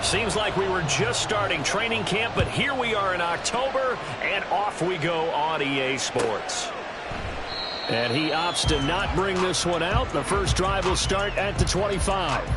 Seems like we were just starting training camp, but here we are in October, and off we go on EA Sports. And he opts to not bring this one out. The first drive will start at the 25.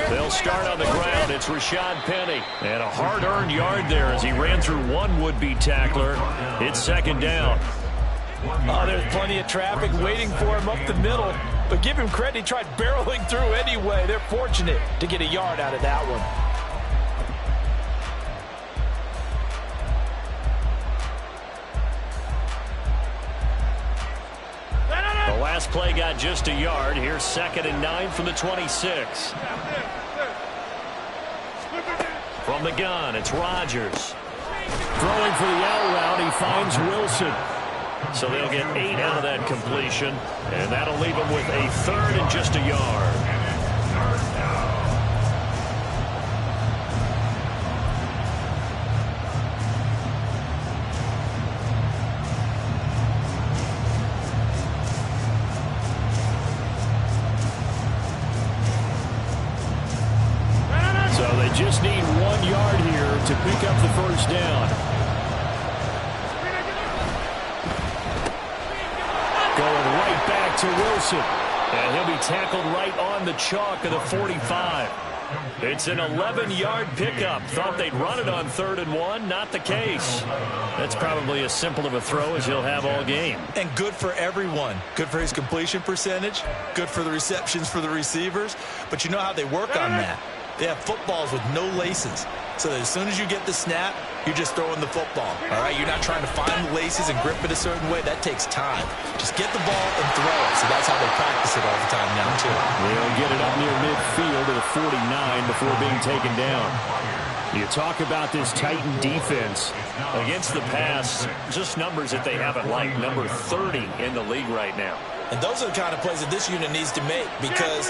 They'll start on the ground. It's Rashad Penny. And a hard-earned yard there as he ran through one would-be tackler. It's second down. Oh, there's plenty of traffic waiting for him up the middle. But give him credit, he tried barreling through anyway. They're fortunate to get a yard out of that one. The last play got just a yard. Here's 2nd and 9 from the 26. From the gun, it's Rodgers. Throwing for the out route, he finds Wilson. So they'll get 8 out of that completion, and that'll leave them with a 3rd and just a yard. So they just need 1 yard here to pick up the first down. Going right back to Wilson. And he'll be tackled right on the chalk of the 45. It's an 11-yard pickup. Thought they'd run it on 3rd and 1. Not the case. That's probably as simple of a throw as he'll have all game. And good for everyone. Good for his completion percentage. Good for the receptions for the receivers. But you know how they work on that. They have footballs with no laces. So that as soon as you get the snap, you're just throwing the football. All right, you're not trying to find the laces and grip it a certain way. That takes time. Just get the ball and throw it. So that's how they practice it all the time now, too. They'll get it up near midfield to the 49 before being taken down. You talk about this Titan defense against the pass, just numbers that they haven't liked. Number 30 in the league right now. And those are the kind of plays that this unit needs to make because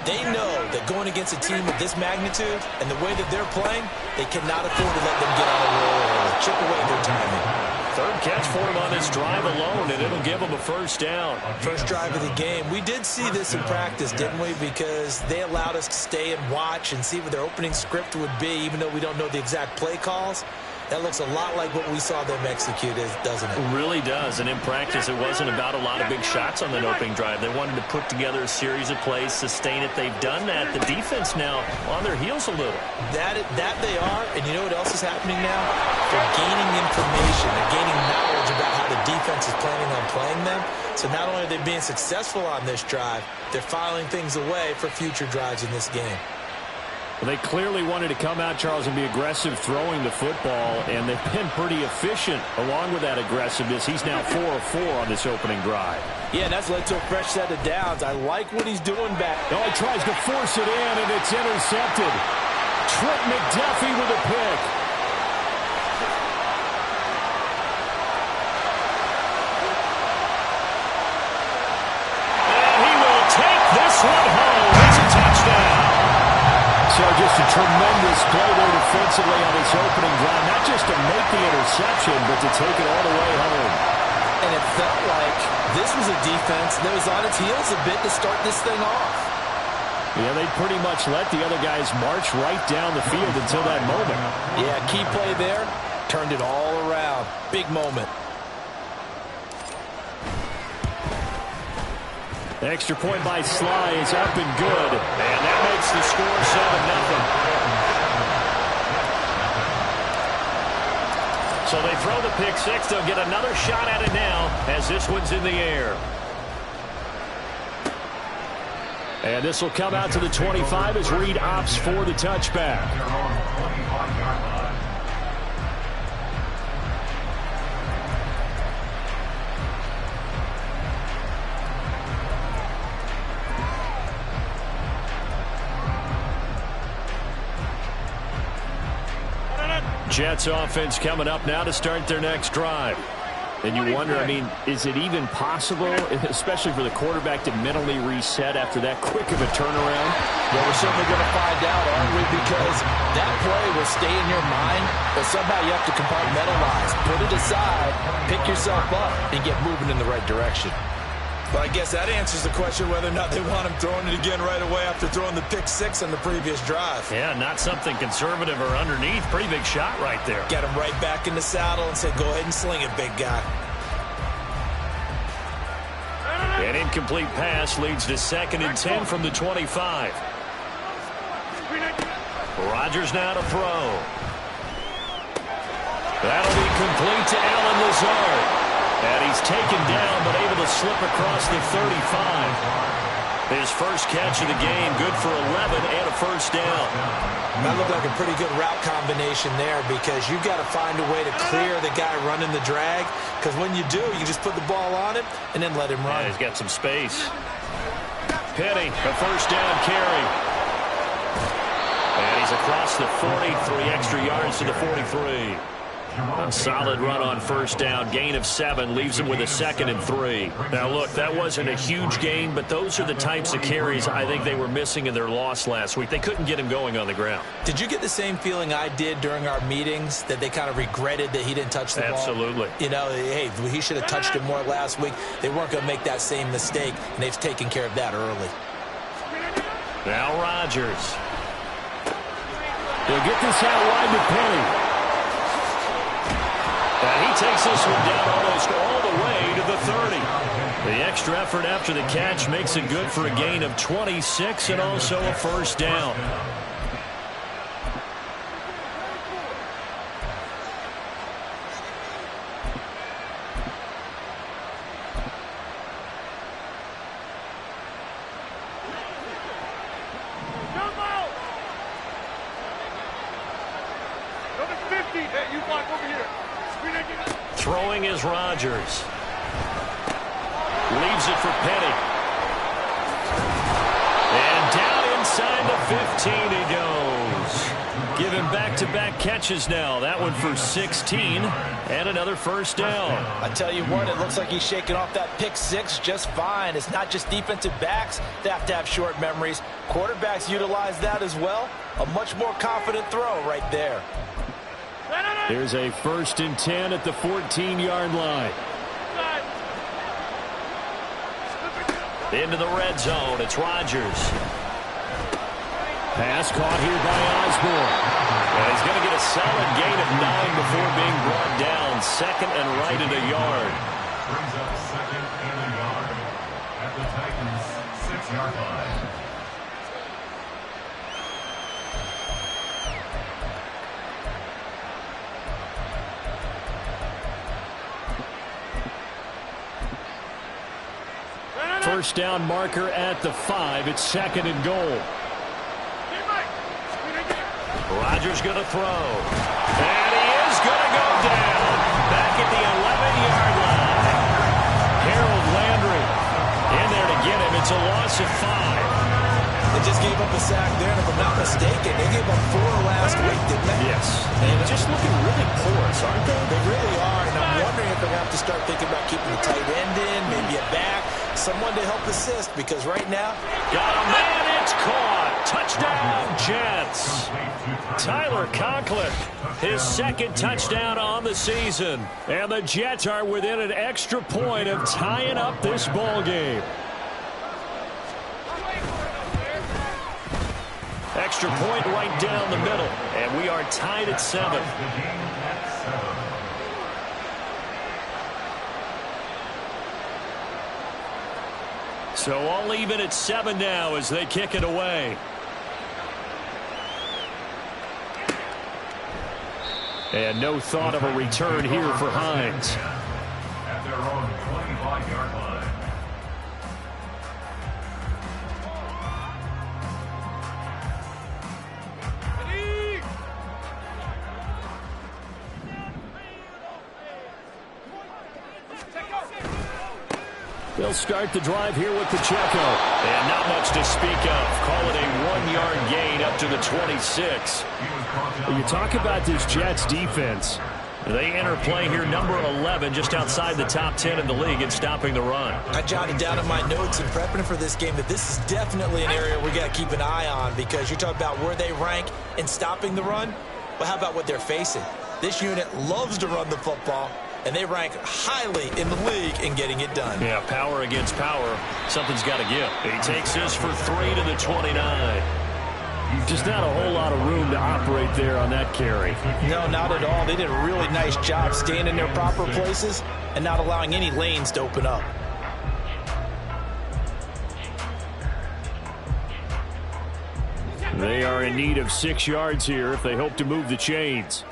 they know that going against a team of this magnitude and the way that they're playing, they cannot afford to let them get on a roll or chip away their timing. 3rd catch for him on this drive alone, and it'll give him a first down. First drive of the game. We did see this in practice, didn't we? Because they allowed us to stay and watch and see what their opening script would be, even though we don't know the exact play calls. That looks a lot like what we saw them execute, doesn't it? It really does. And in practice, it wasn't about a lot of big shots on that opening drive. They wanted to put together a series of plays, sustain it. They've done that. The defense now on their heels a little. That they are. And you know what else is happening now? They're gaining information. They're gaining knowledge about how the defense is planning on playing them. So not only are they being successful on this drive, they're filing things away for future drives in this game. Well, they clearly wanted to come out, Charles, and be aggressive throwing the football, and they've been pretty efficient along with that aggressiveness. He's now 4 of 4 on this opening drive. Yeah, and that's led to a fresh set of downs. I like what he's doing back. Oh, he tries to force it in, and it's intercepted. Trent McDuffie with a pick. And he will take this one home. It's a touchdown. So just a tremendous play there defensively on this opening drive. Not just to make the interception, but to take it all the way home. And it felt like this was a defense that was on its heels a bit to start this thing off. Yeah, they pretty much let the other guys march right down the field until that moment. Yeah, key play there. Turned it all around. Big moment. The extra point by Sly is up and good. And that makes the score 7-0. So they throw the pick six. They'll get another shot at it now as this one's in the air. And this will come out to the 25 as Reed opts for the touchback. Jets offense coming up now to start their next drive. And you wonder, I mean, is it even possible, especially for the quarterback, to mentally reset after that quick of a turnaround? Well, we're certainly going to find out, aren't we? Because that play will stay in your mind, but somehow you have to compartmentalize, put it aside, pick yourself up, and get moving in the right direction. But I guess that answers the question whether or not they want him throwing it again right away after throwing the pick six on the previous drive. Yeah, not something conservative or underneath. Pretty big shot right there. Get him right back in the saddle and say, go ahead and sling it, big guy. An incomplete pass leads to 2nd and 10 from the 25. Rodgers now to throw. That'll be complete to Allen Lazard. And he's taken down, but able to slip across the 35. His first catch of the game, good for 11 and a first down. That looked like a pretty good route combination there because you've got to find a way to clear the guy running the drag. Because when you do, you just put the ball on him and then let him run. Yeah, he's got some space. Penny, a first down carry. And he's across the 40, 3 extra yards to the 43. A solid run on first down. Gain of 7 leaves him with a 2nd and 3. Now, look, that wasn't a huge gain, but those are the types of carries I think they were missing in their loss last week. They couldn't get him going on the ground. Did you get the same feeling I did during our meetings, that they kind of regretted that he didn't touch the ball? Absolutely. You know, hey, he should have touched it more last week. They weren't going to make that same mistake, and they've taken care of that early. Now Rodgers. He'll get this out wide to Penny. And he takes this one down almost all the way to the 30. The extra effort after the catch makes it good for a gain of 26 and also a first down. Throwing is Rodgers. Leaves it for Penny. And down inside the 15 he goes. Giving back-to-back catches now. That one for 16 and another first down. I tell you what, it looks like he's shaking off that pick six just fine. It's not just defensive backs that have to have short memories. Quarterbacks utilize that as well. A much more confident throw right there. Here's a 1st and 10 at the 14-yard line. Into the red zone. It's Rodgers. Pass caught here by Osborne. And he's going to get a solid gain of 9 before being brought down. 2nd and right at a yard. Brings up 2nd and a yard at the Titans' 6-yard line. First down marker at the 5. It's 2nd and goal. Rodgers going to throw. And he is going to go down. Back at the 11-yard line. Harold Landry in there to get him. It's a loss of 5. They just gave up a sack there, and if I'm not mistaken, they gave up 4 last week, didn't they? Yes. And just looking really porous, aren't they? They really are, and I'm wondering if they're going to have to start thinking about keeping the tight end in, maybe a back, someone to help assist, because right now... Got a man, it's caught. Touchdown, Jets. Tyler Conklin, his 2nd touchdown on the season. And the Jets are within an extra point of tying up this ball game. Extra point right down the middle, and we are tied at 7. So all even at 7 now as they kick it away. And no thought of a return here for Hines. At their own 25-yard line. They'll start the drive here with Pacheco. And not much to speak of. Call it a 1-yard 3-yard gain up to the 26. When you talk about this Jets defense, they enter play here number 11, just outside the top 10 in the league in stopping the run. I jotted down in my notes in prepping for this game that this is definitely an area we got to keep an eye on, because you're talking about where they rank in stopping the run. Well, how about what they're facing? This unit loves to run the football, and they rank highly in the league in getting it done. Yeah, power against power. Something's got to give. He takes this for 3 to the 29. Just not a whole lot of room to operate there on that carry. No, not at all. They did a really nice job staying in their proper places and not allowing any lanes to open up. They are in need of 6 yards here if they hope to move the chains.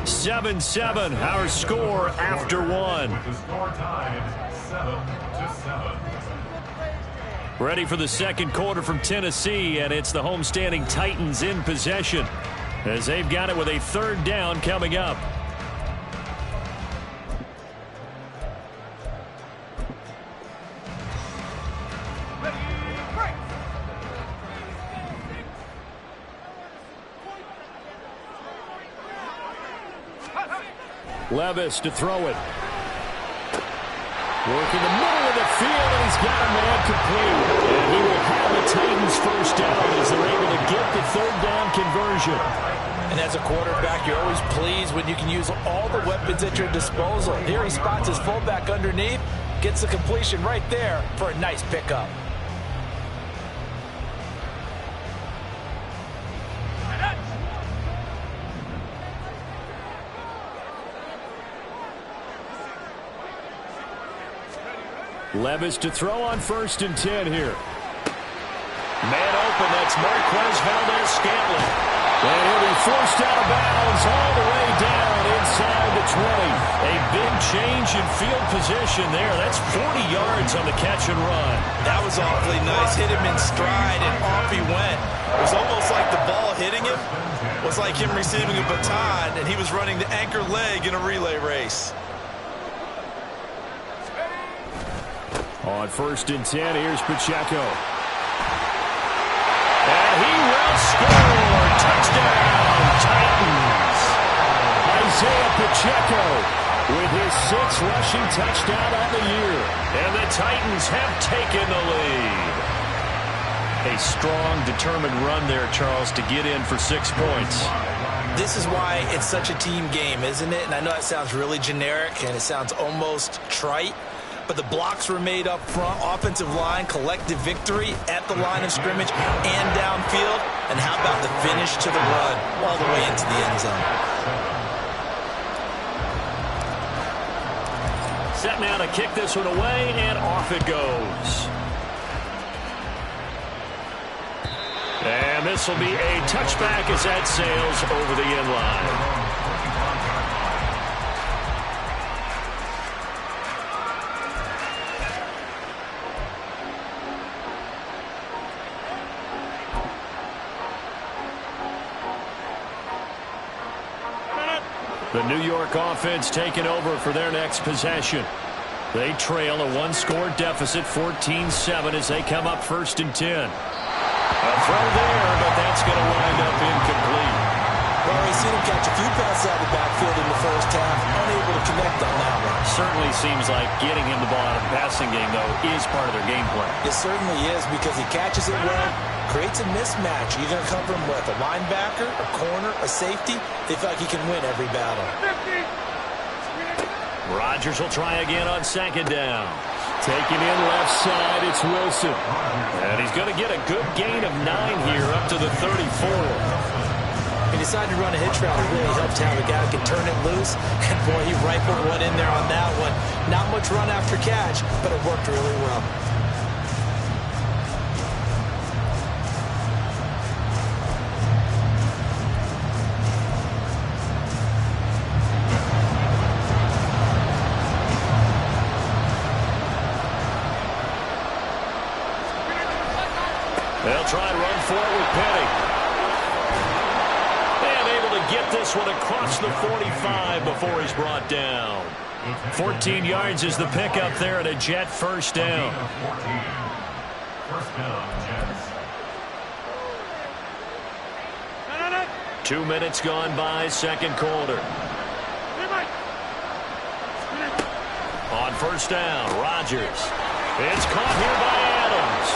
7-7, our score after one. The score tied 7-7. Ready for the second quarter from Tennessee, and it's the homestanding Titans in possession as they've got it with a 3rd down coming up. Levis to throw it. Working the middle of the field, and he's got a man complete. And he will have the Titans first down as they're able to get the 3rd down conversion. And as a quarterback, you're always pleased when you can use all the weapons at your disposal. Here he spots his fullback underneath, gets the completion right there for a nice pickup. Levis to throw on 1st and 10 here. Man open, that's Marquez Valdes-Scantling. And he'll be forced out of bounds all the way down inside the 20. A big change in field position there. That's 40 yards on the catch and run. That was awfully nice. Hit him in stride, and off he went. It was almost like the ball hitting him was like him receiving a baton, and he was running the anchor leg in a relay race. On 1st and 10, here's Pacheco. And he will score. Touchdown, Titans. Isaiah Pacheco with his 6th rushing touchdown on the year. And the Titans have taken the lead. A strong, determined run there, Charles, to get in for 6 points. This is why it's such a team game, isn't it? And I know that sounds really generic, and it sounds almost trite. But the blocks were made up front, offensive line, collective victory at the line of scrimmage and downfield. And how about the finish to the run all the way into the end zone? Set now to kick this one away, and off it goes. And this will be a touchback as that sails over the end line. The New York offense taking over for their next possession. They trail a 1-score deficit, 14-7, as they come up 1st and 10. A throw there, but that's going to wind up incomplete. Well, we've seen him catch a few passes out of the backfield in the first half, unable to connect on that one. Certainly seems like getting him the ball out of the passing game, though, is part of their game plan. It certainly is, because he catches it well, creates a mismatch. You're going to cover him with a linebacker, a corner, a safety. They feel like he can win every battle. Rodgers will try again on 2nd down. Taking in left side, it's Wilson. And he's going to get a good gain of 9 here up to the 34. He decided to run a hitch route. It really helped to have a guy who can turn it loose. And, boy, he rifled one in there on that one. Not much run after catch, but it worked really well. They'll try and run for it with Penny. And able to get this one across the 45 before he's brought down. 14 yards is the pickup there, and a Jet first down. 14. First down, Jets. 2 minutes gone by, second quarter. On first down, Rodgers. It's caught here by Adams.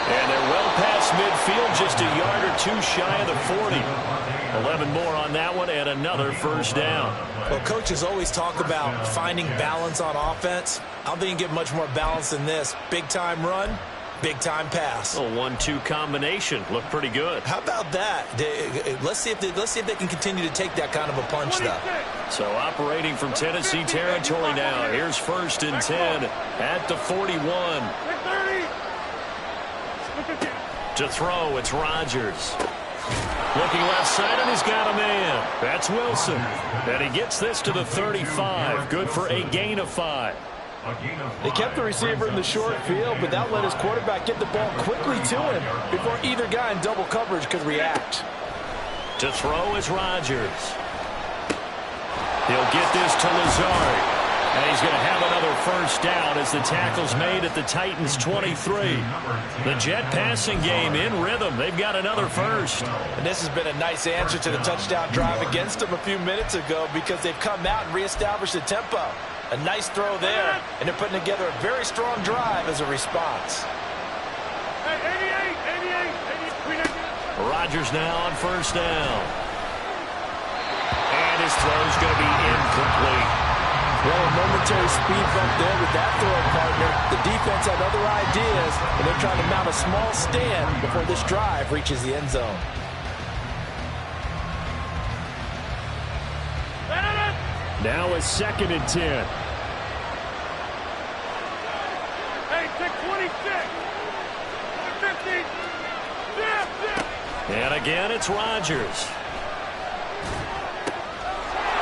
And they're well past midfield, just a yard or two shy of the 40. 11 more on that one, and another first down. Well, coaches always talk about finding balance on offense. I don't think you can get much more balance than this. Big-time run, big-time pass. A 1-2 combination. Looked pretty good. How about that? Let's see if they can continue to take that kind of a punch, though. So operating from Tennessee territory now. Here's first and 10 at the 41. To throw, it's Rodgers. Looking left side, and he's got a man. That's Wilson. And he gets this to the 35. Good for a gain of 5. They kept the receiver in the short field, but that let his quarterback get the ball quickly to him before either guy in double coverage could react. To throw is Rodgers. He'll get this to Lazard. And he's going to have another first down as the tackle's made at the Titans' 23. The Jet passing game in rhythm. They've got another first. And this has been a nice answer to the touchdown drive against them a few minutes ago because they've come out and reestablished the tempo. A nice throw there, and they're putting together a very strong drive as a response. Rodgers now on first down. And his throw's going to be incomplete. Well, a momentary speed bump there with that throw partner. The defense had other ideas, and they're trying to mount a small stand before this drive reaches the end zone. Now a second and 10. Hey, take 26. 15. And again, it's Rodgers.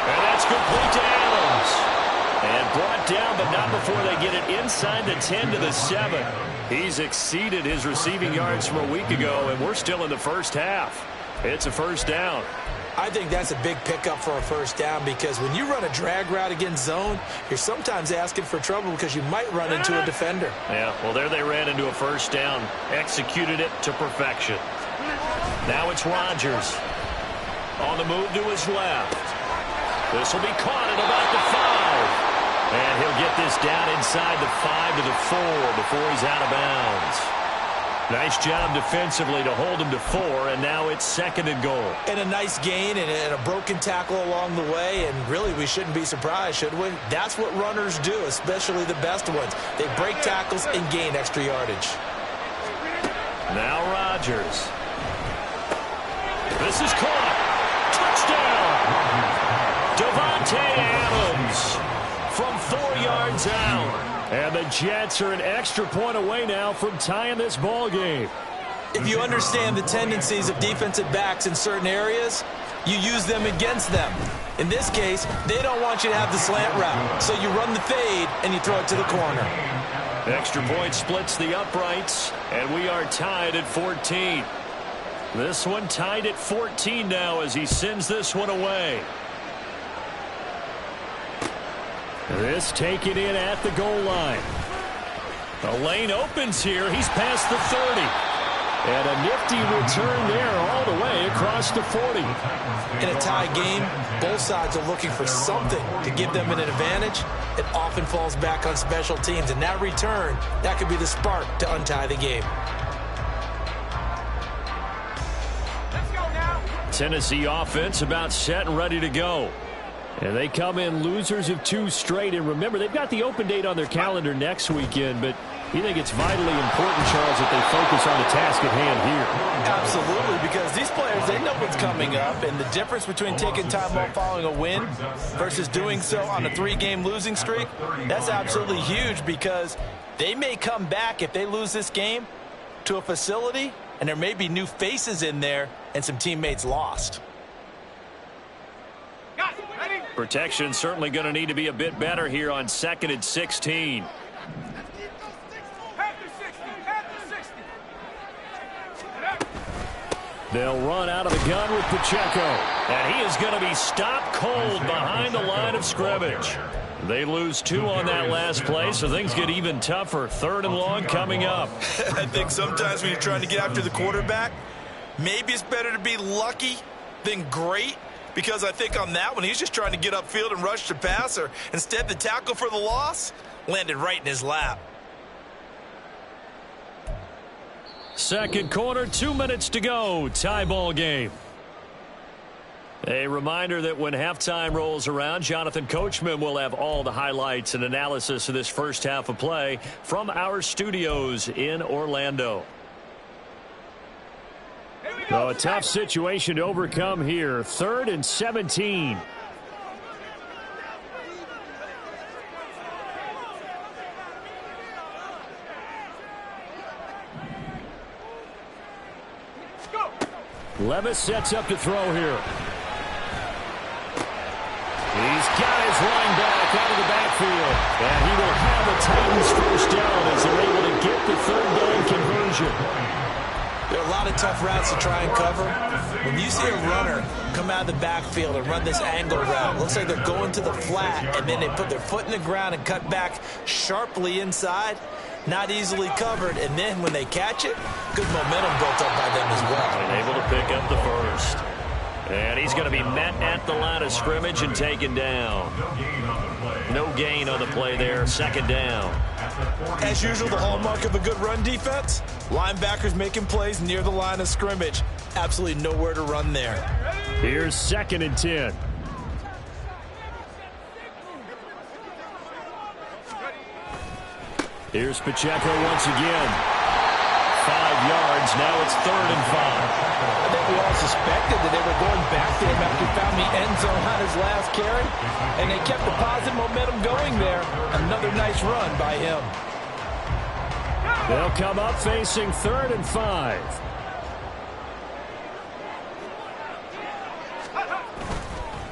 And that's complete to Adams. And brought down, but not before they get it inside the 10 to the 7. He's exceeded his receiving yards from a week ago, and we're still in the first half. It's a first down. I think that's a big pickup for a first down because when you run a drag route against zone, you're sometimes asking for trouble because you might run into a defender. Yeah, well, there they ran into a first down. Executed it to perfection. Now it's Rodgers. On the move to his left. This will be caught at about the 5. And he'll get this down inside the 5 to the 4 before he's out of bounds. Nice job defensively to hold him to 4, and now it's second and goal. And a nice gain and a broken tackle along the way, and really we shouldn't be surprised, should we? That's what runners do, especially the best ones. They break tackles and gain extra yardage. Now Rodgers. This is caught. Touchdown. Davante Adams from 4 yards out. And the Jets are an extra point away now from tying this ball game. If you understand the tendencies of defensive backs in certain areas, you use them against them. In this case, they don't want you to have the slant route, so you run the fade and you throw it to the corner. Extra point splits the uprights, and we are tied at 14. This one tied at 14 now as he sends this one away. This taken in at the goal line. The lane opens here. He's past the 30. And a nifty return there all the way across the 40. In a tie game, both sides are looking for something to give them an advantage. It often falls back on special teams. And that return, that could be the spark to untie the game. Tennessee offense about set and ready to go. And they come in losers of 2 straight. And remember, they've got the open date on their calendar next weekend. But you think it's vitally important, Charles, that they focus on the task at hand here? Absolutely, because these players, they know what's coming up. And the difference between taking time off following a win versus doing so on a 3-game losing streak, that's absolutely huge because they may come back if they lose this game to a facility, and there may be new faces in there and some teammates lost. Protection certainly going to need to be a bit better here on 2nd and 16. They'll run out of the gun with Pacheco. And he is going to be stopped cold behind the line of scrimmage. They lose 2 on that last play, so things get even tougher. 3rd and long coming up. I think sometimes when you're trying to get after the quarterback, maybe it's better to be lucky than great, because I think on that one, he's just trying to get upfield and rush the passer. Instead, the tackle for the loss landed right in his lap. Second quarter, 2 minutes to go. Tie ball game. A reminder that when halftime rolls around, Jonathan Coachman will have all the highlights and analysis of this first half of play from our studios in Orlando. So a tough situation to overcome here. 3rd and 17. Levis sets up to throw here. He's got his line back out of the backfield. And he will have the Titans first down as they're able to get the 3rd down conversion. There are a lot of tough routes to try and cover. When you see a runner come out of the backfield and run this angle route, looks like they're going to the flat, and then they put their foot in the ground and cut back sharply inside. Not easily covered, and then when they catch it, good momentum built up by them as well. And able to pick up the first. And he's going to be met at the line of scrimmage and taken down. No gain on the play there. 2nd down. As usual, the hallmark of a good run defense, linebackers making plays near the line of scrimmage. Absolutely nowhere to run there. Here's 2nd and 10. Here's Pacheco once again. 5 yards. Now it's 3rd and 5. I think we all suspected that they were going back to him after he found the end zone on his last carry, and they kept the positive momentum going there. Another nice run by him. They'll come up facing 3rd and 5.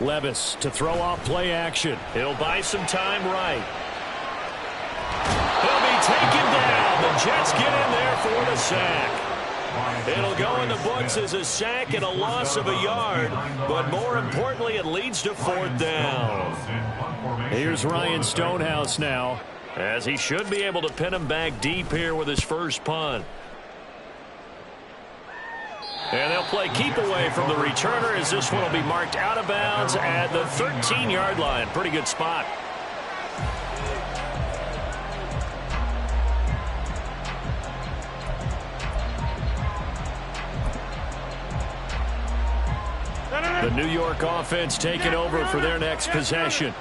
Levis to throw off play action. He'll buy some time right. He'll be taken down. The Jets get in there for the sack. It'll go in the books as a sack and a loss of a yard, but more importantly, it leads to 4th down. Here's Ryan Stonehouse now, as he should be able to pin him back deep here with his first punt. And they'll play keep away from the returner, as this one will be marked out of bounds at the 13-yard line. Pretty good spot. The New York offense taking over for their next possession.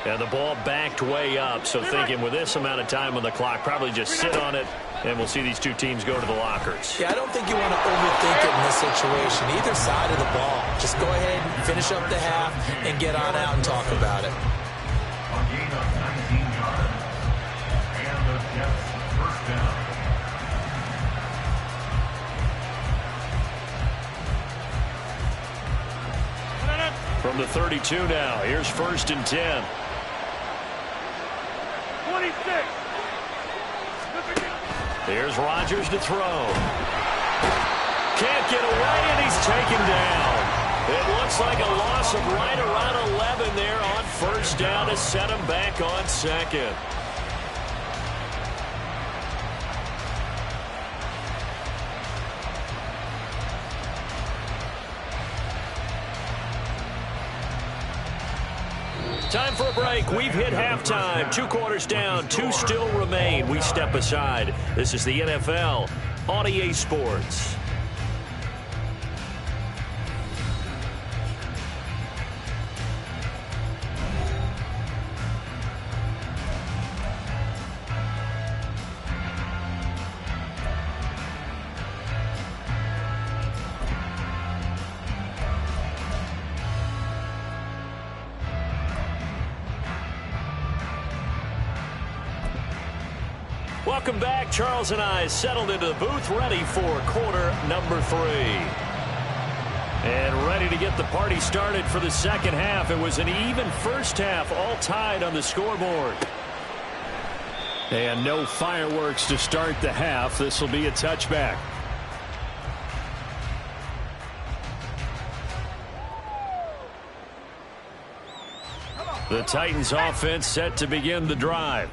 And the ball backed way up, so thinking with this amount of time on the clock, probably just sit on it, and we'll see these two teams go to the lockers. Yeah, I don't think you want to overthink it in this situation. Either side of the ball. Just go ahead and finish up the half and get on out and talk about it. A gain of 19 yards. And the Jets first down. From the 32 now, here's 1st and 10. 26. Here's Rodgers to throw. Can't get away, and he's taken down. It looks like a loss of right around 11 there on 1st down to set him back on 2nd. Time for a break. We've hit halftime. 2 quarters down. 2 still remain. We step aside. This is the NFL on EA Sports. Welcome back. Charles and I settled into the booth, ready for quarter number 3. And ready to get the party started for the second half. It was an even first half, all tied on the scoreboard. And no fireworks to start the half. This will be a touchback. The Titans offense set to begin the drive.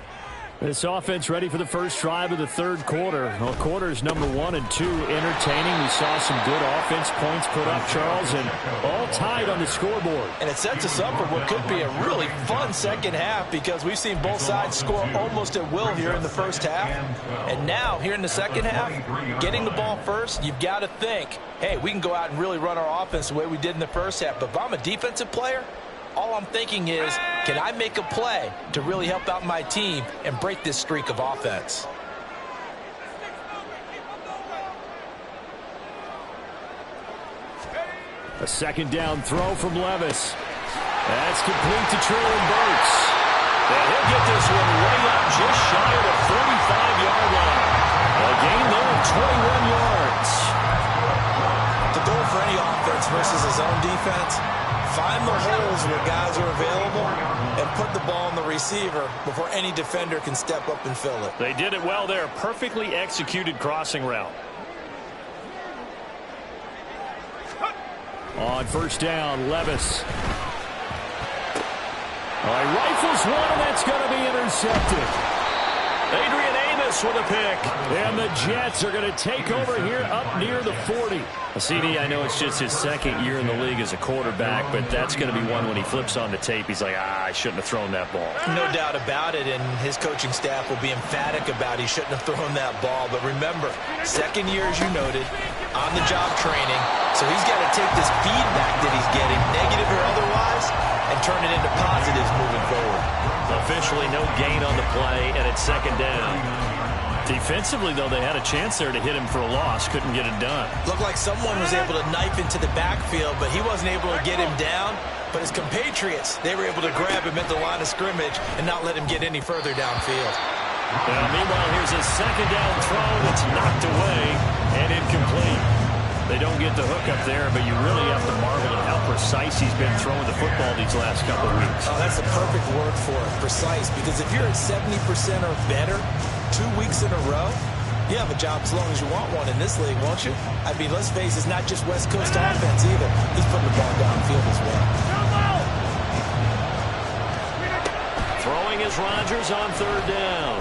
This offense ready for the first drive of the third quarter. Well, quarters number 1 and 2 entertaining. We saw some good offense points put up, Charles, and all tied on the scoreboard. And it sets us up for what could be a really fun second half because we've seen both sides score almost at will here in the first half. And now, here in the second half, getting the ball first, you've got to think, hey, we can go out and really run our offense the way we did in the first half. But if I'm a defensive player, all I'm thinking is, can I make a play to really help out my team and break this streak of offense? A second down throw from Levis. That's complete to Treylon Burks. And he'll get this one way up just shy of the 45-yard line. A gain there of 21 yards. The goal for any offense versus his own defense, find the holes where guys are available and put the ball on the receiver before any defender can step up and fill it. They did it well there. Perfectly executed crossing route. On first down, Levis. Rifles one, and that's going to be intercepted. Adrian Amos with a pick. And the Jets are going to take over here up near the 40. CD, I know it's just his second year in the league as a quarterback, but that's going to be one when he flips on the tape. He's like, I shouldn't have thrown that ball. No doubt about it, and his coaching staff will be emphatic about he shouldn't have thrown that ball. But remember, second year, as you noted, on-the-job training. So he's got to take this feedback that he's getting, negative or otherwise, and turn it into positives moving forward. Officially no gain on the play, and it's second down. Defensively, though, they had a chance there to hit him for a loss. Couldn't get it done. Looked like someone was able to knife into the backfield, but he wasn't able to get him down. But his compatriots, they were able to grab him at the line of scrimmage and not let him get any further downfield. Meanwhile, here's a second down throw that's knocked away and incomplete. They don't get the hook up there, but you really have to marvel at how precise he's been throwing the football these last couple of weeks. Oh, that's the perfect word for it, precise, because if you're at 70% or better 2 weeks in a row, you have a job as long as you want one in this league, won't you? I mean, let's face it, it's not just West Coast offense either. He's putting the ball downfield as well. Throwing is Rodgers on third down.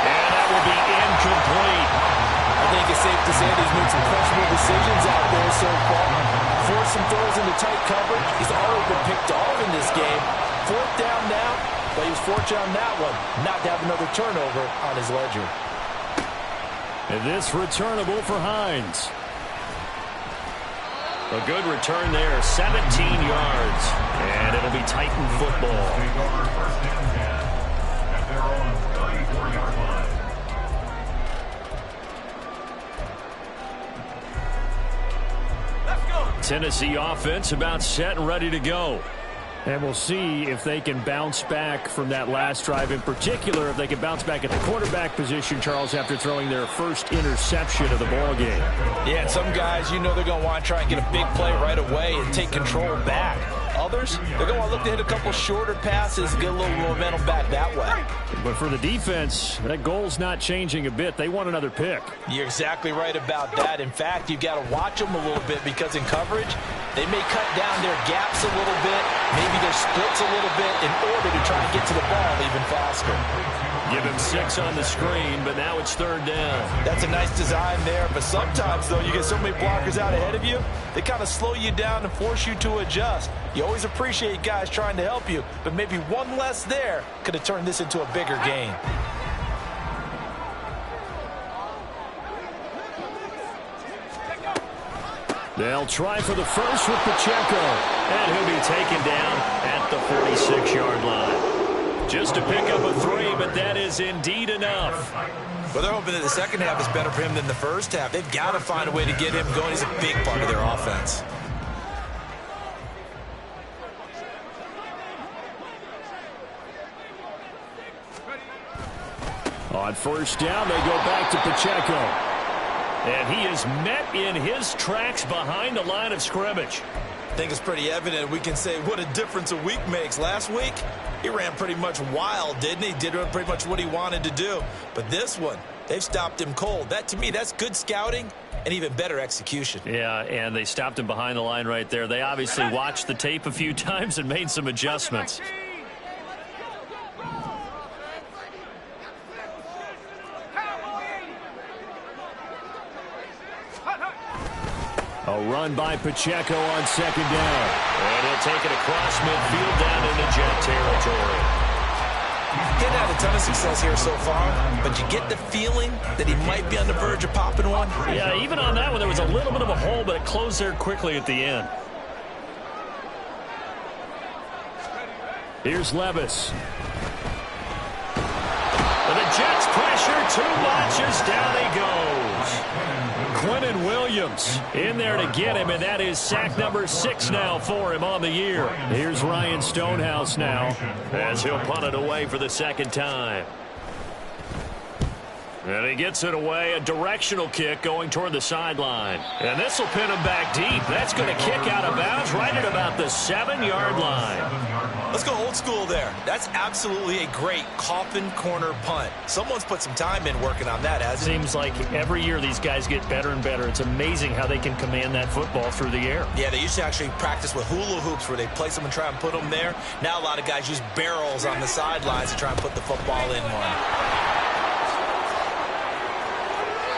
And that will be incomplete. I think it's safe to say that he's made some questionable decisions out there so far. Forced some throws into tight coverage. He's already been picked off in this game. Fourth down now, but he was fortunate on that one, not to have another turnover on his ledger. And this returnable for Hines. A good return there, 17 yards. And it'll be Titan football. First and 10 at their own 34-yard line. Tennessee offense about set and ready to go. And we'll see if they can bounce back from that last drive, in particular, if they can bounce back at the quarterback position, Charles, after throwing their first interception of the ball game. Yeah, and some guys, you know they're going to want to try and get a big play right away and take control back. Others, they're going to want to look to hit a couple shorter passes, get a little momentum back that way. But for the defense, that goal's not changing a bit. They want another pick. You're exactly right about that. In fact, you've got to watch them a little bit because in coverage, they may cut down their gaps a little bit, maybe their splits a little bit in order to try and get to the ball even faster. Give him 6 on the screen, but now it's third down. That's a nice design there, but sometimes, though, you get so many blockers out ahead of you, they kind of slow you down and force you to adjust. You always appreciate guys trying to help you, but maybe one less there could have turned this into a bigger game. They'll try for the first with Pacheco, and he'll be taken down at the 46-yard line. Just to pick up a 3, but that is indeed enough. Well, they're hoping that the second half is better for him than the first half. They've got to find a way to get him going. He's a big part of their offense. On first down, they go back to Pacheco. And he is met in his tracks behind the line of scrimmage. I think it's pretty evident. We can say what a difference a week makes. Last week, he ran pretty much wild, didn't he? Did pretty much what he wanted to do. But this one, they've stopped him cold. That, to me, that's good scouting and even better execution. Yeah, and they stopped him behind the line right there. They obviously watched the tape a few times and made some adjustments. A run by Pacheco on second down. And he'll take it across midfield down into Jet territory. He's had a ton of success here so far, but you get the feeling that he might be on the verge of popping one. Yeah, even on that one, there was a little bit of a hole, but it closed there quickly at the end. Here's Levis. And the Jets pressure too much as down he goes. Quinnen Williams in there to get him, and that is sack number 6 now for him on the year. Here's Ryan Stonehouse now as he'll punt it away for the second time. And he gets it away, a directional kick going toward the sideline. And this will pin him back deep. That's going to kick out of bounds right at about the 7-yard line. Let's go old school there. That's absolutely a great coffin corner punt. Someone's put some time in working on that, hasn't it? Seems like every year these guys get better and better. It's amazing how they can command that football through the air. Yeah, they used to actually practice with hula hoops where they place them and try and put them there. Now a lot of guys use barrels on the sidelines to try and put the football in one.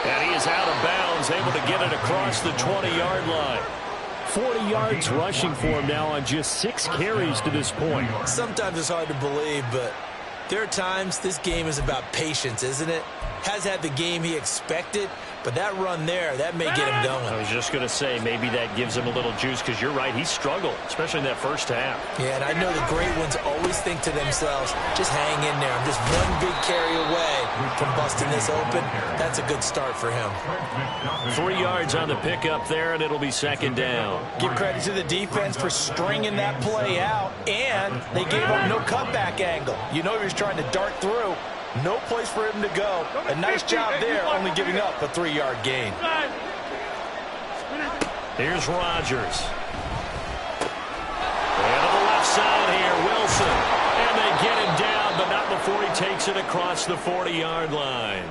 And he is out of bounds, able to get it across the 20-yard line. 40 yards rushing for him now on just 6 carries to this point. Sometimes it's hard to believe, but there are times this game is about patience, isn't it? Has had the game he expected, but that run there, that may get him going. I was just going to say, maybe that gives him a little juice, because you're right, he struggled, especially in that first half. Yeah, and I know the great ones always think to themselves, just hang in there. I'm just one big carry away from busting this open. That's a good start for him. 3 yards on the pickup there, and it'll be second down. Give credit to the defense for stringing that play out, and they gave up no cutback angle. You know he was trying to dart through. No place for him to go. A nice job there, only giving up a 3-yard gain. Here's Rodgers. And to the left side here, Wilson. And they get him down, but not before he takes it across the 40-yard line.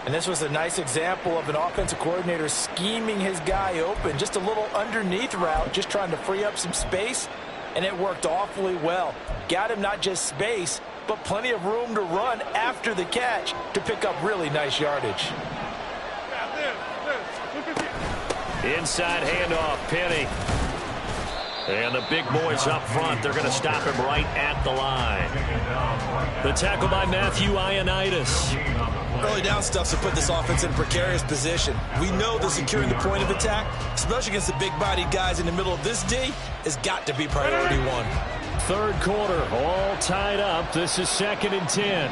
And this was a nice example of an offensive coordinator scheming his guy open. Just a little underneath route, just trying to free up some space. And it worked awfully well. Got him not just space, but plenty of room to run after the catch to pick up really nice yardage. Inside handoff, Penny. And the big boys up front, they're going to stop him right at the line. The tackle by Matthew Ioannidis. Early down stuff to put this offense in a precarious position. We know that securing the point of attack, especially against the big-bodied guys in the middle of this D, has got to be priority one. Third quarter, all tied up. This is 2nd and 10.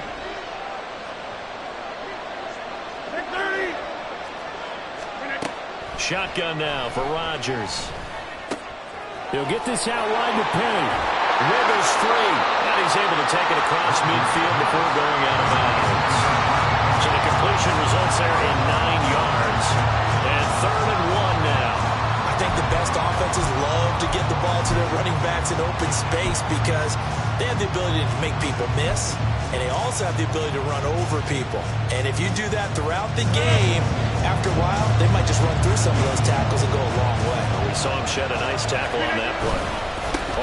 Shotgun now for Rodgers. He'll get this out wide to Penny. Rivers free. And he's able to take it across midfield before going out of bounds. So the completion results there in 9 yards. And 3rd and 1 now. I think the best offenses love to get the ball to their running backs in open space because they have the ability to make people miss, and they also have the ability to run over people. And if you do that throughout the game, after a while, they might just run through some of those tackles and go a long way. We saw him shed a nice tackle on that play.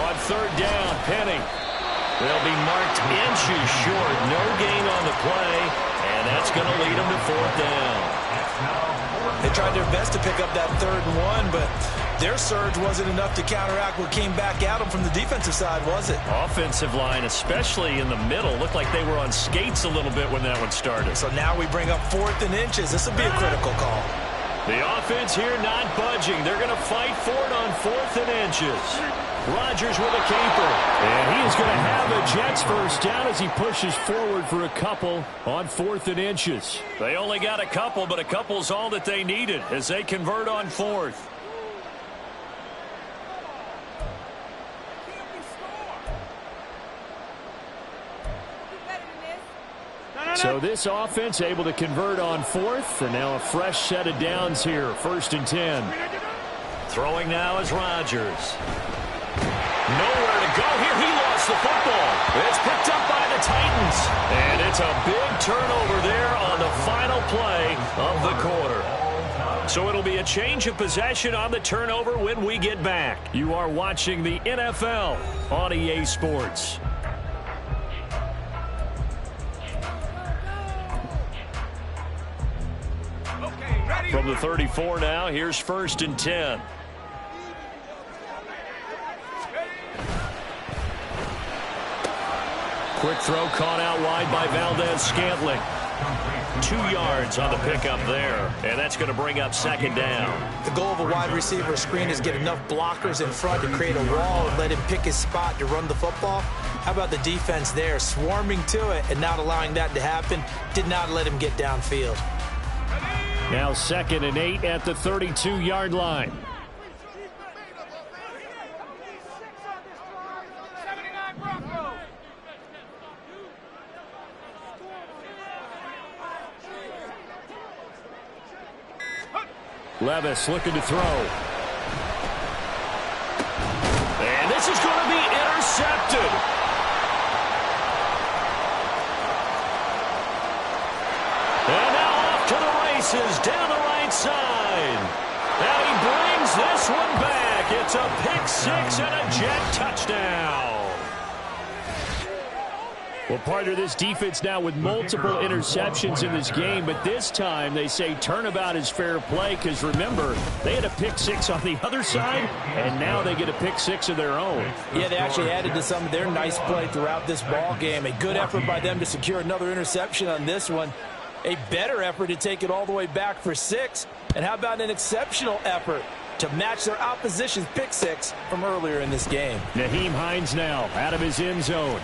On 3rd down, Penny. They'll be marked inches short. No gain on the play, and that's going to lead them to 4th down. They tried their best to pick up that 3rd and 1, but their surge wasn't enough to counteract what came back at them from the defensive side, was it? Offensive line, especially in the middle, looked like they were on skates a little bit when that one started. So now we bring up 4th and inches. This will be a critical call. The offense here not budging. They're going to fight for it on 4th and inches. Rodgers with a caper. And he is going to have a Jets first down as he pushes forward for a couple on 4th and inches. They only got a couple, but a couple's all that they needed as they convert on 4th. So this offense able to convert on 4th, and now a fresh set of downs here, 1st and 10. Throwing now is Rodgers. Nowhere to go here. He lost the football. It's picked up by the Titans. And it's a big turnover there on the final play of the quarter. So it'll be a change of possession on the turnover when we get back. You are watching the NFL on EA Sports. From the 34 now, here's 1st and 10. Quick throw caught out wide by Valdez-Scantling. 2 yards on the pickup there, and that's going to bring up 2nd down. The goal of a wide receiver screen is get enough blockers in front to create a wall and let him pick his spot to run the football. How about the defense there, swarming to it and not allowing that to happen? Did not let him get downfield. Now 2nd and 8 at the 32-yard line. Levis looking to throw. And this is going to be intercepted. And now off to the races down the right side. Now he brings this one back. It's a pick six and a jet touchdown. Well, partner, this defense now with multiple interceptions in this game, but this time they say turnabout is fair play because, remember, they had a pick six on the other side, and now they get a pick six of their own. Yeah, they actually added to some of their nice play throughout this ball game. A good effort by them to secure another interception on this one. A better effort to take it all the way back for 6. And how about an exceptional effort to match their opposition's pick six from earlier in this game? Nyheim Hines now out of his end zone.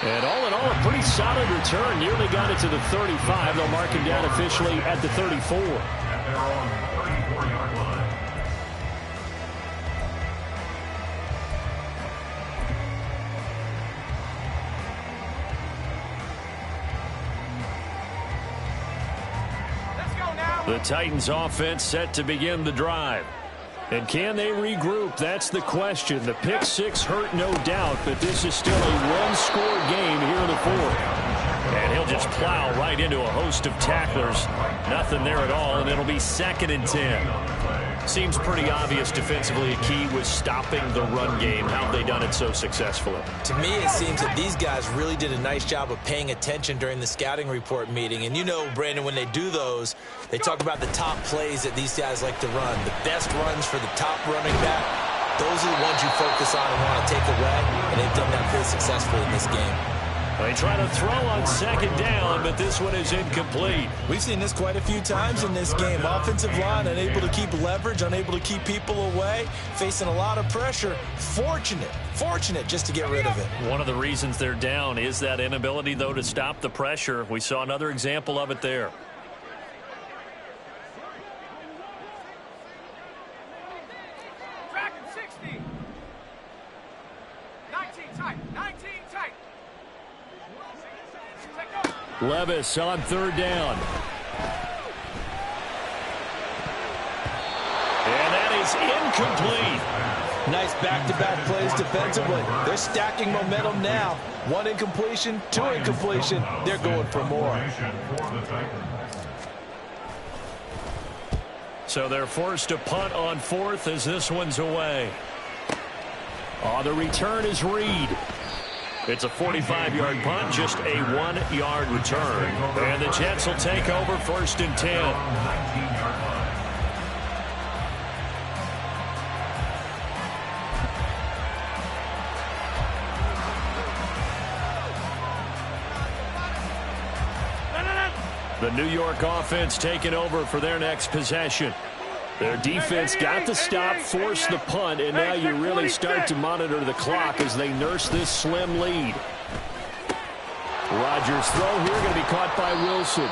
And all in all, a pretty solid return. Nearly got it to the 35. They'll mark him down officially at the 34. At their own 34-yard line. Let's go now. The Titans offense set to begin the drive. And can they regroup? That's the question. The pick six hurt, no doubt, but this is still a one-score game here in the fourth. And he'll just plow right into a host of tacklers. Nothing there at all, and it'll be 2nd and 10. Seems pretty obvious defensively a key was stopping the run game. How have they done it so successfully? To me, it seems that these guys really did a nice job of paying attention during the scouting report meeting. And you know, Brandon, when they do those, they talk about the top plays that these guys like to run. The best runs for the top running back, those are the ones you focus on and want to take away. And they've done that pretty successfully in this game. They try to throw on 2nd down, but this one is incomplete. We've seen this quite a few times in this game. Offensive line unable to keep leverage, unable to keep people away, facing a lot of pressure. Fortunate just to get rid of it. One of the reasons they're down is that inability, though, to stop the pressure. We saw another example of it there. Tracking 60. 19 tight. 19 tight. Levis on 3rd down. And that is incomplete. Nice back-to-back plays defensively. They're stacking momentum now. 1 incompletion, 2 incompletion. They're going for more. So they're forced to punt on 4th as this one's away. Oh, the return is Reed. It's a 45-yard punt, just a 1-yard return. And the Jets will take over 1st and 10. The New York offense taking over for their next possession. Their defense got the stop, forced the punt, and now you really start to monitor the clock as they nurse this slim lead. Rodgers' throw here going to be caught by Wilson.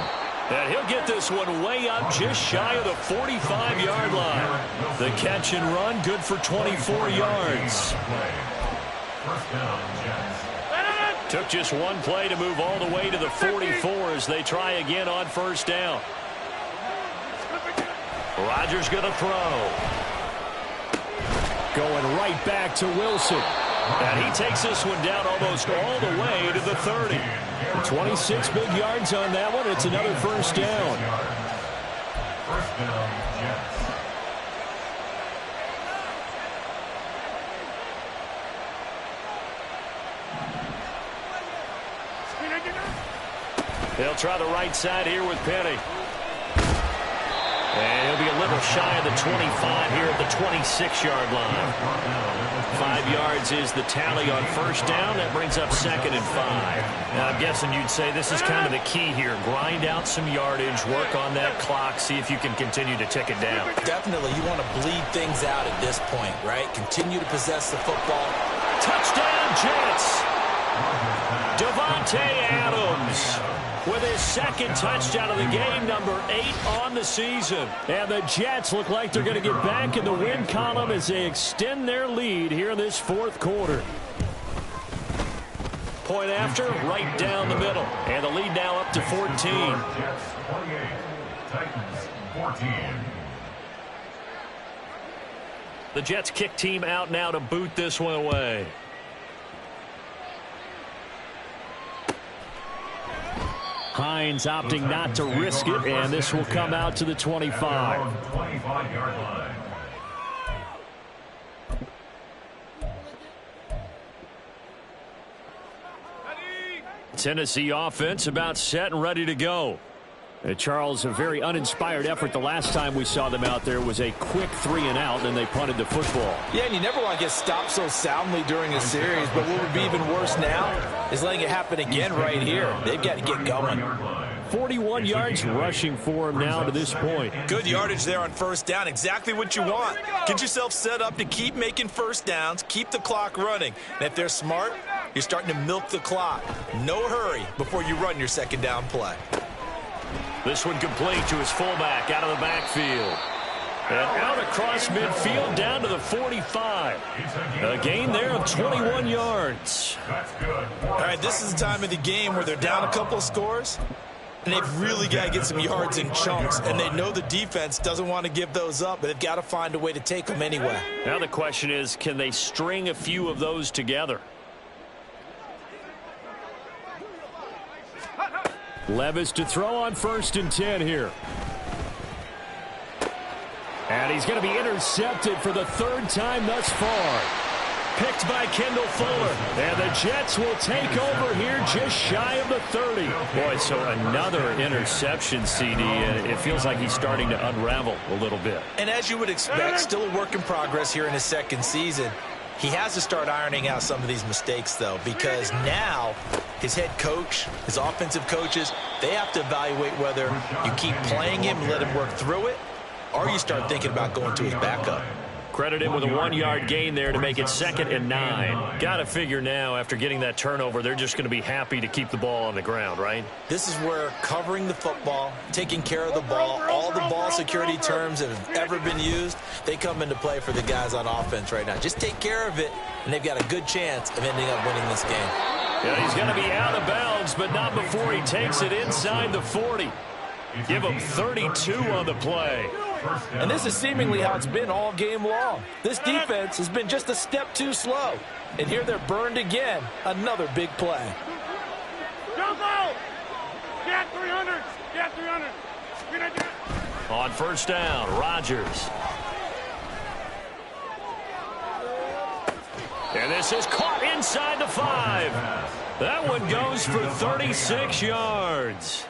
And he'll get this one way up just shy of the 45-yard line. The catch and run good for 24 yards. First down, Jets. Took just one play to move all the way to the 44 as they try again on 1st down. Rodgers going to throw. Going right back to Wilson. And he takes this one down almost all the way to the 30. 26 big yards on that one. It's another first down. First down, Jets. They'll try the right side here with Penny. And he'll be a little shy of the 25 here at the 26-yard line. 5 yards is the tally on first down. That brings up 2nd and 5. Now, I'm guessing you'd say this is kind of the key here. Grind out some yardage, work on that clock, see if you can continue to tick it down. Definitely, you want to bleed things out at this point, right? Continue to possess the football. Touchdown, Jets! Davante Adams with his 2nd touchdown of the game, number 8 on the season. And the Jets look like they're going to get back in the win column as they extend their lead here in this 4th quarter. Point after, right down the middle. And the lead now up to 14. Jets 28, Titans 14. The Jets kick team out now to boot this one away. Hines opting not to risk it, and this will come out to the 25. 25-yard line. Tennessee offense about set and ready to go. Charles, a very uninspired effort. The last time we saw them out there was a quick 3-and-out, and they punted the football. Yeah, and you never want to get stopped so soundly during a series, but what would be even worse now is letting it happen again right here. They've got to get going. 41 yards rushing for him now to this point. Good yardage there on first down. Exactly what you want. Get yourself set up to keep making first downs, keep the clock running. And if they're smart, you're starting to milk the clock. No hurry before you run your 2nd down play. This one complete to his fullback out of the backfield. And out across midfield down to the 45. A gain there of 21 yards. All right, this is the time of the game where they're down a couple of scores, and they've really got to get some yards in chunks, and they know the defense doesn't want to give those up, but they've got to find a way to take them anyway. Now the question is, can they string a few of those together? Levis to throw on 1st and 10 here. And he's going to be intercepted for the 3rd time thus far. Picked by Kendall Fuller. And the Jets will take over here just shy of the 30. Boy, so another interception, CD, and it feels like he's starting to unravel a little bit. And as you would expect, still a work in progress here in his 2nd season. He has to start ironing out some of these mistakes, though, because now his head coach, his offensive coaches, they have to evaluate whether you keep playing him and let him work through it, or you start thinking about going to his backup. Credit him with a 1-yard gain there to make it 2nd and 9. Got to figure now, after getting that turnover, they're just going to be happy to keep the ball on the ground, right? This is where covering the football, taking care of the ball, all the ball security terms that have ever been used, they come into play for the guys on offense right now. Just take care of it, and they've got a good chance of ending up winning this game. Yeah, he's going to be out of bounds, but not before he takes it inside the 40. Give him 32 on the play. And this is seemingly how it's been all game long. This defense has been just a step too slow. And here they're burned again. Another big play. Don't go! Get 300! Get 300! On first down, Rodgers. And this is caught inside the 5. That one goes for 36 yards.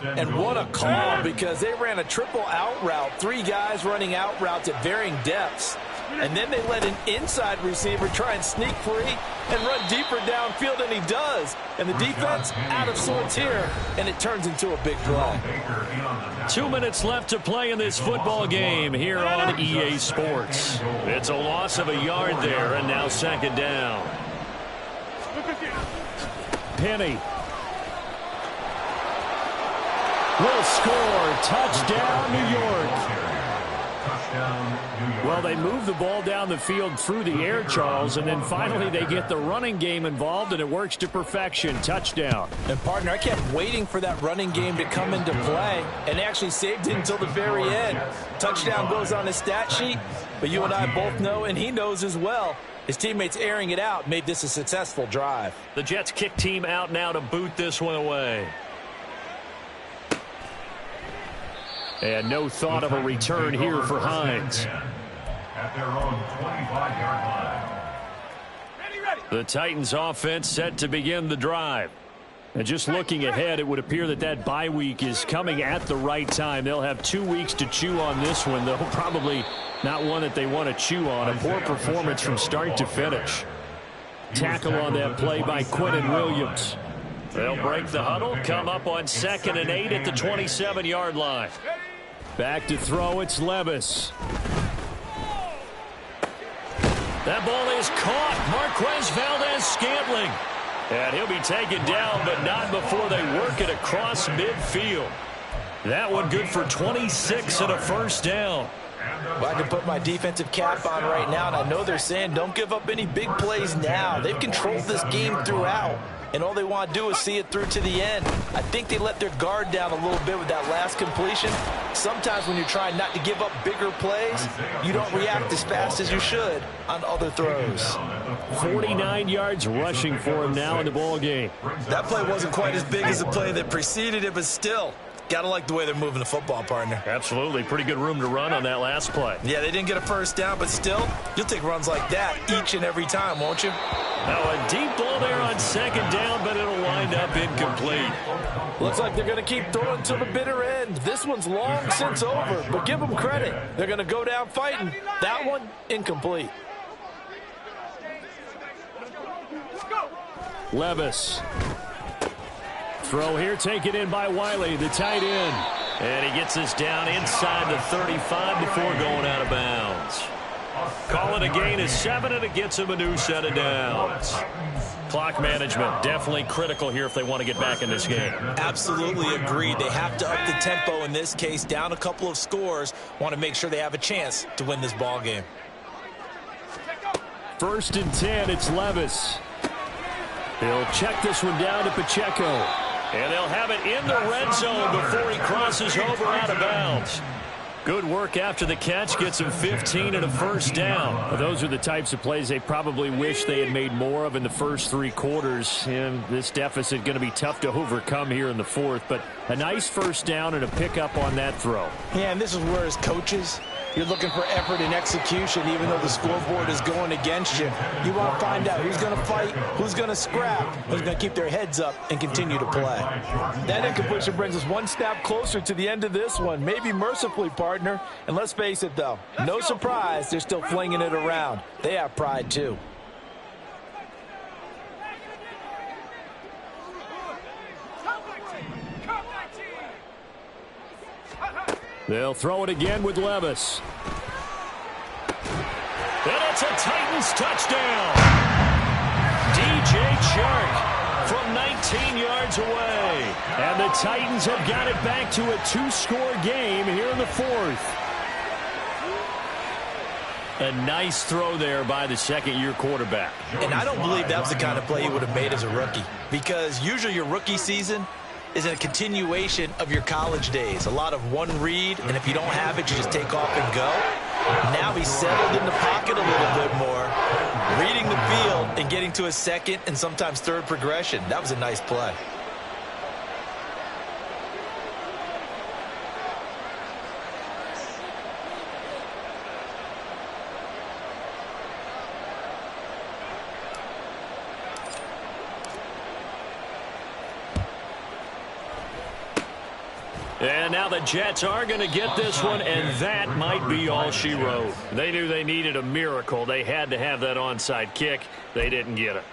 And what a call, because they ran a triple out route. 3 guys running out routes at varying depths. And then they let an inside receiver try and sneak free and run deeper downfield, and he does. And the defense out of sorts here, and it turns into a big play. 2 minutes left to play in this football game here on EA Sports. It's a loss of a yard there, and now 2nd down. Penny will score. Touchdown, New York. Touchdown, New York. Well, they move the ball down the field through the air, Charles, and then finally they get the running game involved, and it works to perfection. Touchdown. And, partner, I kept waiting for that running game to come into play, and they actually saved it until the very end. Touchdown goes on the stat sheet, but you and I both know, and he knows as well, his teammates airing it out made this a successful drive. The Jets kick team out now to boot this one away. And no thought of a return here for Hines. At their own 25-yard line. The Titans offense set to begin the drive. And just looking ahead, it would appear that that bye week is coming at the right time. They'll have 2 weeks to chew on this one, though probably not one that they want to chew on. A poor performance from start to finish. Tackle on that play by Quinnen Williams. They'll break the huddle, come up on 2nd and 8 at the 27-yard line. Back to throw, it's Levis. That ball is caught. Marquez Valdes-Scantling. And he'll be taken down, but not before they work it across midfield. That one good for 26 and a first down. Well, I can put my defensive cap on right now, and I know they're saying don't give up any big plays now. They've controlled this game throughout, and all they want to do is see it through to the end. I think they let their guard down a little bit with that last completion. Sometimes when you're trying not to give up bigger plays, you don't react as fast as you should on other throws. 49 yards rushing for him now in the ball game. That play wasn't quite as big as the play that preceded it, but still, gotta like the way they're moving the football, partner. Absolutely. Pretty good room to run on that last play. Yeah, they didn't get a first down, but still, you'll take runs like that each and every time, won't you? Now a deep ball there on 2nd down, but it'll wind up incomplete. Looks like they're going to keep throwing to the bitter end. This one's long since over, but give them credit. They're going to go down fighting. That one, incomplete. Levis. Throw here taken in by Wiley, the tight end. And he gets this down inside the 35 before going out of bounds. Call it a gain of 7, and it gets him a new set of downs. Clock management definitely critical here if they want to get back in this game. Absolutely agreed. They have to up the tempo in this case, down a couple of scores. Want to make sure they have a chance to win this ball game. 1st and 10, it's Levis. They'll check this one down to Pacheco. And they'll have it in the red zone before he crosses over out of bounds. Good work after the catch, gets him 15 and a first down. Those are the types of plays they probably wish they had made more of in the first 3 quarters. And this deficit going to be tough to overcome here in the 4th. But a nice first down and a pickup on that throw. Yeah, and this is where as coaches, you're looking for effort and execution, even though the scoreboard is going against you. You want to find out who's going to fight, who's going to scrap, who's going to keep their heads up and continue to play. That incompletion brings us one step closer to the end of this one, maybe mercifully, partner. And let's face it, though, no surprise, they're still flinging it around. They have pride, too. They'll throw it again with Levis. And it's a Titans touchdown. DJ Chark from 19 yards away. And the Titans have got it back to a 2-score game here in the 4th. A nice throw there by the second-year quarterback. And I don't believe that was the kind of play he would have made as a rookie, because usually your rookie season is a continuation of your college days. A lot of one read, and if you don't have it, you just take off and go. Now he's settled in the pocket a little bit more, reading the field and getting to a second and sometimes third progression. That was a nice play. And now the Jets are going to get this one, and that might be all she wrote. They knew they needed a miracle. They had to have that onside kick. They didn't get it.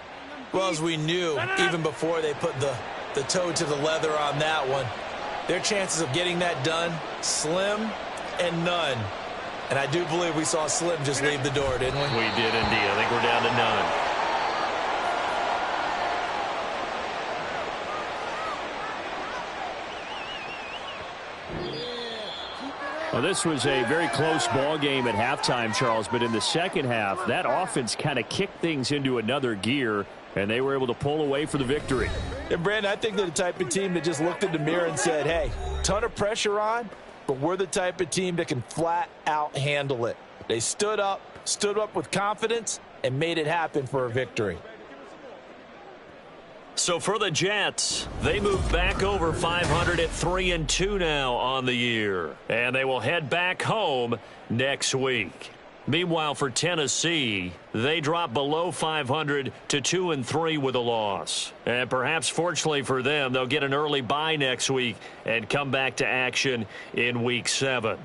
Well, as we knew, even before they put the toe to the leather on that one, their chances of getting that done, slim and none. And I do believe we saw Slim just leave the door, didn't we? We did indeed. I think we're down to none. Well, this was a very close ball game at halftime, Charles, but in the second half, that offense kind of kicked things into another gear, and they were able to pull away for the victory. And, Brandon, I think they're the type of team that just looked in the mirror and said, hey, ton of pressure on, but we're the type of team that can flat out handle it. They stood up with confidence, and made it happen for a victory. So for the Jets, they move back over 500 at 3-2 now on the year. And they will head back home next week. Meanwhile, for Tennessee, they drop below 500 to 2-3 with a loss. And perhaps fortunately for them, they'll get an early bye next week and come back to action in Week 7.